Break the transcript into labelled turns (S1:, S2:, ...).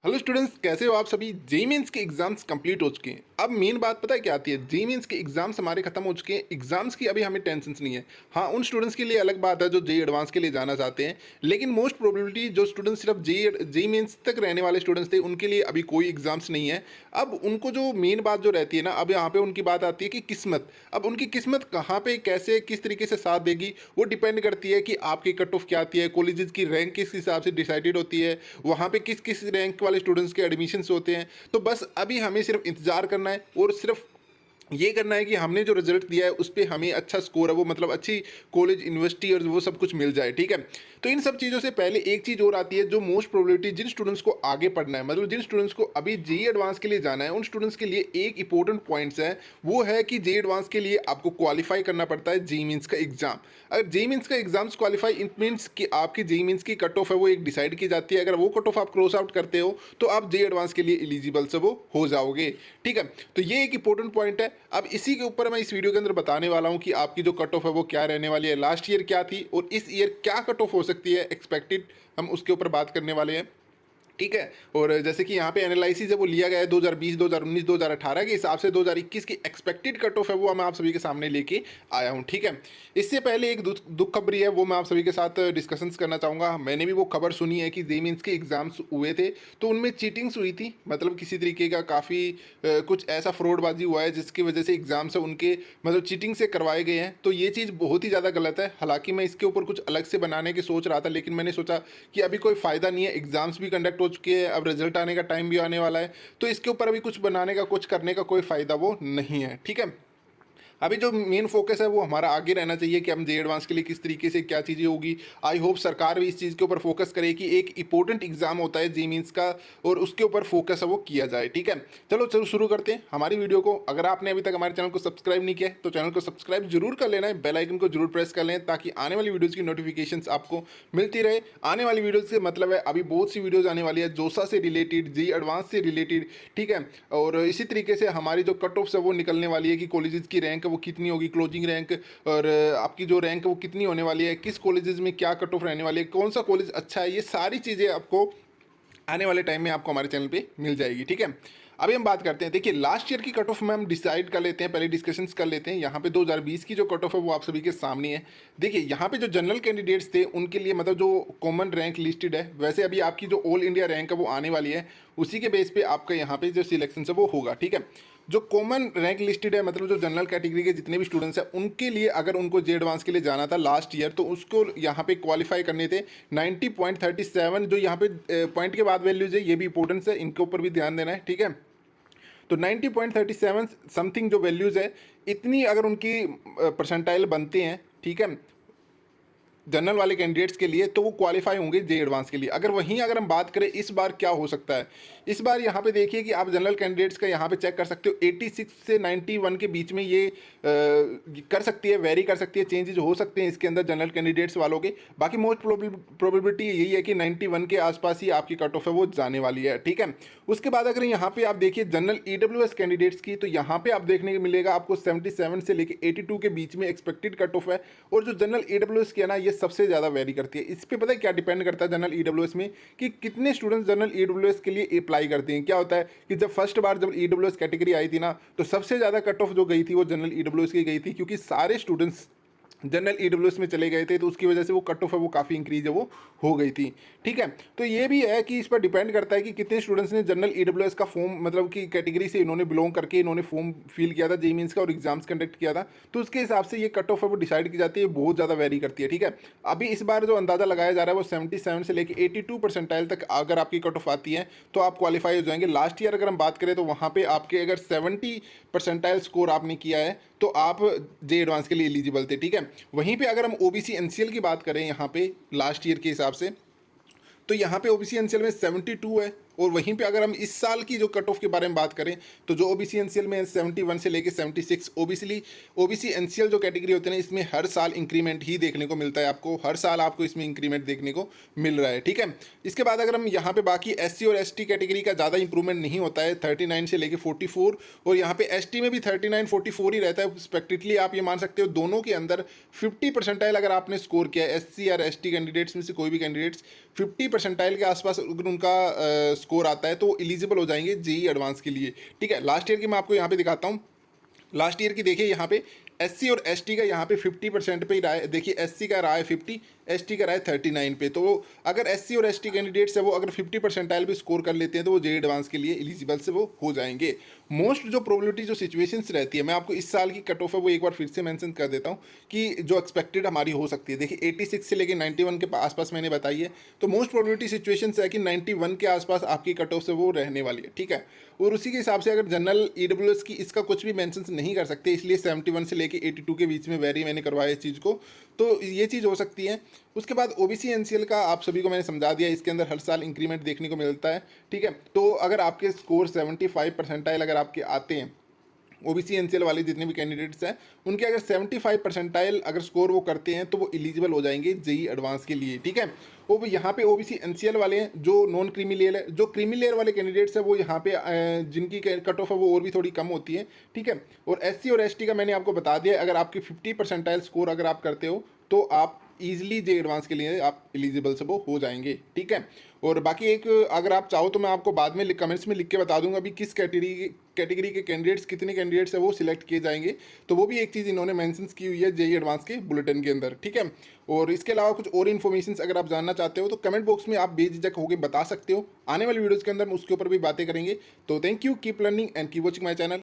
S1: Hello students, कैसे हो आप सभी। जेईई मेंस के एग्जाम्स कंप्लीट हो चुके हैं। अब मेन बात पता है क्या आती है, जेईई मेंस के एग्जाम्स हमारे खत्म हो चुके हैं। एग्जाम्स की अभी हमें टेंशन नहीं है। हाँ, उन स्टूडेंट्स के लिए अलग बात है जो जेईई एडवांस के लिए जाना चाहते हैं, लेकिन मोस्ट प्रोबेबिलिटी जो स्टूडेंट्स सिर्फ जेईई मेंस तक रहने वाले स्टूडेंट्स थे उनके लिए अभी कोई एग्जाम्स नहीं है। अब उनको जो मेन बात जो रहती है ना, अब यहाँ पे उनकी बात आती है कि किस्मत। अब उनकी किस्मत कहाँ पे कैसे किस तरीके से साथ देगी वो डिपेंड करती है कि आपकी कट ऑफ क्या आती है, कॉलेजेस की रैंक किस हिसाब से डिसाइडेड होती है, वहाँ पे किस किस रैंक वाले स्टूडेंट्स के एडमिशन्स होते हैं। तो बस अभी हमें सिर्फ इंतजार करना है और सिर्फ ये करना है कि हमने जो रिजल्ट दिया है उस पे हमें अच्छा स्कोर है, वो मतलब अच्छी कॉलेज यूनिवर्सिटी और वो सब कुछ मिल जाए। ठीक है, तो इन सब चीज़ों से पहले एक चीज़ और आती है जो मोस्ट प्रोबेबिलिटी जिन स्टूडेंट्स को आगे पढ़ना है, मतलब जिन स्टूडेंट्स को अभी जेईई एडवांस के लिए जाना है, उन स्टूडेंट्स के लिए एक इंपॉर्टेंट पॉइंट्स है। वो है कि जेईई एडवांस के लिए आपको क्वालिफाई करना पड़ता है जेईई मीन्स का एग्जाम। अगर जेईई मीन्स का एग्जाम्स क्वालिफाई, इट मीन्स कि आपकी जेईई मीन्स की कट ऑफ है वो एक डिसाइड की जाती है। अगर वो कट ऑफ आप क्रॉस आउट करते हो तो आप जेईई एडवांस के लिए एलिजिबल से वो हो जाओगे। ठीक है, तो ये एक इंपॉर्टेंट पॉइंट है। अब इसी के ऊपर मैं इस वीडियो के अंदर बताने वाला हूँ कि आपकी जो कट ऑफ है वो क्या रहने वाली है, लास्ट ईयर क्या थी और इस ईयर क्या कट ऑफ हो सकती है एक्सपेक्टेड, हम उसके ऊपर बात करने वाले हैं। ठीक है, और जैसे कि यहाँ पे एनालिसिस है वो लिया गया है 2020, 2019, 2018 के हिसाब से 2021 की एक्सपेक्टेड कट ऑफ है वो मैं आप सभी के सामने लेके आया हूँ। ठीक है, इससे पहले एक दुख खबरी है वो मैं आप सभी के साथ डिस्कशंस करना चाहूँगा। मैंने भी वो खबर सुनी है कि जेईई मेंस के एग्जाम्स हुए थे तो उनमें चीटिंग्स हुई थी, मतलब किसी तरीके का काफ़ी कुछ ऐसा फ्रॉडबाजी हुआ है जिसकी वजह से एग्जाम्स है उनके मतलब चीटिंग से करवाए गए हैं। तो ये चीज़ बहुत ही ज़्यादा गलत है। हालांकि मैं इसके ऊपर कुछ अलग से बनाने की सोच रहा था, लेकिन मैंने सोचा कि अभी कोई फ़ायदा नहीं है, एग्जाम्स भी कंडक्ट हो चुके हैं, अब रिजल्ट आने का टाइम भी आने वाला है, तो इसके ऊपर अभी कुछ बनाने का कुछ करने का कोई फ़ायदा वो नहीं है। ठीक है, अभी जो मेन फोकस है वो हमारा आगे रहना चाहिए कि हम जेईई एडवांस के लिए किस तरीके से क्या चीज़ें होगी। आई होप सरकार भी इस चीज़ के ऊपर फोकस करे कि एक इंपॉर्टेंट एग्जाम होता है जेईई मींस का और उसके ऊपर फोकस है वो किया जाए। ठीक है, चलो शुरू करते हैं हमारी वीडियो को। अगर आपने अभी तक हमारे चैनल को सब्सक्राइब नहीं किया है तो चैनल को सब्सक्राइब जरूर कर लेना है, बेल आइकन को जरूर प्रेस कर लें ताकि आने वाली वीडियोज़ की नोटिफिकेशन आपको मिलती रहे। आने वाली वीडियोज़ से मतलब है अभी बहुत सी वीडियोज़ आने वाली है जोसा से रिलेटेड, जेईई एडवांस से रिलेटेड। ठीक है, और इसी तरीके से हमारी जो कट ऑफ है वो निकलने वाली है कि कॉलेजेस की रैंक है वो कितनी होगी, क्लोजिंग रैंक, और आपकी जो रैंक है वो कितनी होने वाली है, किस कॉलेजेस में क्या कट ऑफ रहने वाली है, कौन सा कॉलेज अच्छा है, ये सारी चीज़ें आपको आने वाले टाइम में आपको हमारे चैनल पे मिल जाएगी। ठीक है, अभी हम बात करते हैं, देखिए लास्ट ईयर की कट ऑफ में हम डिसाइड कर लेते हैं, पहले डिस्कशंस कर लेते हैं। यहाँ पे 2020 की जो कट ऑफ है वो आप सभी के सामने है। देखिए यहाँ पे जो जनरल कैंडिडेट्स थे उनके लिए मतलब जो कॉमन रैंक लिस्टेड है, वैसे अभी आपकी जो ऑल इंडिया रैंक है वो आने वाली है, उसी के बेस पे आपका यहाँ पे जो सिलेक्शन है वो होगा। ठीक है, जो कॉमन रैंक लिस्टेड है मतलब जो जनरल कैटेगरी के जितने भी स्टूडेंट्स हैं उनके लिए अगर उनको जे एडवांस के लिए जाना था लास्ट ईयर तो उसको यहाँ पे क्वालिफाई करने थे 90.37। जो यहाँ पे पॉइंट के बाद वैल्यूज है ये भी इंपॉर्टेंस है, इनके ऊपर भी ध्यान देना है। ठीक है, तो 90.37 समथिंग जो वैल्यूज़ है, इतनी अगर उनकी परसेंटाइल बनते हैं, ठीक है, जनरल वाले कैंडिडेट्स के लिए, तो वो क्वालिफाई होंगे जेईई एडवांस के लिए। अगर वहीं अगर हम बात करें इस बार क्या हो सकता है, इस बार यहाँ पे देखिए कि आप जनरल कैंडिडेट्स का यहाँ पे चेक कर सकते हो 86 से 91 के बीच में ये कर सकती है, वेरी कर सकती है, चेंजेस हो सकते हैं इसके अंदर जनरल कैंडिडेट्स वालों के। बाकी मोस्ट प्रोबेबिलिटी यही है कि 91 के आसपास ही आपकी कट ऑफ है वो जाने वाली है। ठीक है, उसके बाद अगर यहाँ पे आप देखिए जनरल ईडब्ल्यूएस कैंडिडेट्स की, तो यहाँ पे आप देखने को मिलेगा आपको 77 से लेके 82 के बीच में एक्सपेक्टेड कट ऑफ है। और जो जनरल ईडब्ल्यूएस की है ना, ये सबसे ज़्यादा वेरी करती है। इस पे पता है क्या डिपेंड करता है जनरल ईडब्ल्यूएस में, कि कितने स्टूडेंट्स जनरल ईडब्ल्यूएस के लिए अप्लाई करते हैं। क्या होता है कि जब फर्स्ट बार जब ईडब्ल्यूएस कैटेगरी आई थी ना, तो सबसे ज़्यादा कट ऑफ जो गई थी वो जनरल ईडब्ल्यूएस की गई थी, क्योंकि सारे स्टूडेंट्स जनरल ईडब्ल्यूएस में चले गए थे, तो उसकी वजह से वो कट ऑफ है वो काफ़ी इंक्रीज है वो हो गई थी। ठीक है, तो ये भी है कि इस पर डिपेंड करता है कि कितने स्टूडेंट्स ने जनरल ईडब्ल्यूएस का फॉर्म मतलब कि कैटेगरी से इन्होंने बिलोंग करके इन्होंने फॉर्म फिल किया था जेईई मेंस का और एग्जाम्स कंडक्ट किया था, तो उसके हिसाब से ये कट ऑफ है वो डिसाइड की जाती है, बहुत ज़्यादा वेरी करती है। ठीक है, अभी इस बार जो अंदाज़ा लगाया जा रहा है वो 77 से लेकर 82 परसेंटाइल तक अगर आपकी कट ऑफ आती है तो आप क्वालिफाई हो जाएंगे। लास्ट ईयर अगर हम बात करें तो वहाँ पे आपके अगर 70 परसेंटाइल स्कोर आपने किया है तो आप जेईई एडवांस के लिए एलिजिबल थे। ठीक है, वहीं पे अगर हम ओबीसी एनसीएल की बात करें यहाँ पे लास्ट ईयर के हिसाब से, तो यहाँ पे ओबीसी एनसीएल में 72 है। और वहीं पे अगर हम इस साल की जो कट ऑफ के बारे में बात करें तो जो ओबीसी एनसीएल में 71 से लेके 76, ओबीसी एनसीएल जो कैटेगरी होते हैं ना, इसमें हर साल इंक्रीमेंट ही देखने को मिलता है, आपको हर साल आपको इसमें इंक्रीमेंट देखने को मिल रहा है। ठीक है, इसके बाद अगर हम यहाँ पे बाकी एससी और एसटी कैटेगरी का ज़्यादा इंप्रूवमेंट नहीं होता है, 39 से लेके 44, और यहाँ पे एसटी में भी 39 44 ही रहता है। रिस्पेक्टिवली आप ये मान सकते हो दोनों के अंदर 50 परसेंटाइल अगर आपने स्कोर किया है, एससी और एसटी कैंडिडेट्स में से कोई भी कैंडिडेट्स 50 परसेंटाइल के आसपास अगर उनका स्कोर आता है तो वो एलिजिबल हो जाएंगे जेई एडवांस के लिए। ठीक है, लास्ट ईयर की मैं आपको यहाँ पे दिखाता हूँ। लास्ट ईयर की देखिए यहाँ पे एससी और एसटी का यहाँ पे 50% पे ही रहा है। देखिए एससी का रहा है 50, एसटी का रहा है 39 पे। तो अगर एससी और एसटी कैंडिडेट्स है वो अगर 50% भी स्कोर कर लेते हैं तो वो जेई एडवांस के लिए एलिजिबल से वो हो जाएंगे। मोस्ट जो प्रोबेबिलिटी जो सिचुएशंस रहती है, मैं आपको इस साल की कट ऑफ है वो एक बार फिर से मेंशन कर देता हूँ कि जो एक्सपेक्टेड हमारी हो सकती है। देखिए 86 से लेके 91 के आसपास मैंने बताई है, तो मोस्ट प्रोबेबिलिटी सिचुएशंस है कि 91 के आसपास आपकी कट ऑफ से वो रहने वाली है। ठीक है, और उसी के हिसाब से अगर जनरल ईडब्ल्यूएस की इसका कुछ भी मेंशन नहीं कर सकते, इसलिए 71 से लेके 82 के बीच में वेरी मैंने करवाया इस चीज़ को, तो ये चीज़ हो सकती है। उसके बाद ओबीसी एनसीएल का आप सभी को मैंने समझा दिया, इसके अंदर हर साल इंक्रीमेंट देखने को मिलता है। ठीक है, तो अगर आपके स्कोर 75 परसेंटाइल अगर आपके आते हैं, ओबीसी एनसीएल वाले जितने भी कैंडिडेट्स हैं उनके अगर 75 परसेंटाइल अगर स्कोर वो करते हैं तो वो एलिजिबल हो जाएंगे जेई एडवांस के लिए। ठीक है, वो यहाँ पे ओबीसी एनसीएल वाले हैं जो नॉन क्रीमी लेयर है, जो क्रीमी लेयर वाले कैंडिडेट्स हैं वो यहाँ पे जिनकी कट ऑफ है वो और भी थोड़ी कम होती है। ठीक है, और एससी और एसटी का मैंने आपको बता दिया, अगर आपकी 50 परसेंटाइल स्कोर अगर आप करते हो तो आप ईजिली जे एडवांस के लिए आप एलिजिबल से वो हो जाएंगे। ठीक है, और बाकी एक अगर आप चाहो तो मैं आपको बाद में कमेंट्स में लिख के बता दूंगा अभी किस कैटेगरी के कैंडिडेट्स, कितने कैंडिडेट्स है वो सिलेक्ट किए जाएंगे, तो वो भी एक चीज़ इन्होंने मेंशन की हुई है जेई एडवांस के बुलेटिन के अंदर। ठीक है, और इसके अलावा कुछ और इन्फॉर्मेशन अगर आप जानना चाहते हो तो कमेंट बॉक्स में आप बेझिझक होकर बता सकते हो। आने वाले वीडियोज़ के अंदर हम उसके ऊपर भी बातें करेंगे। तो thank you, keep learning and keep watching my channel.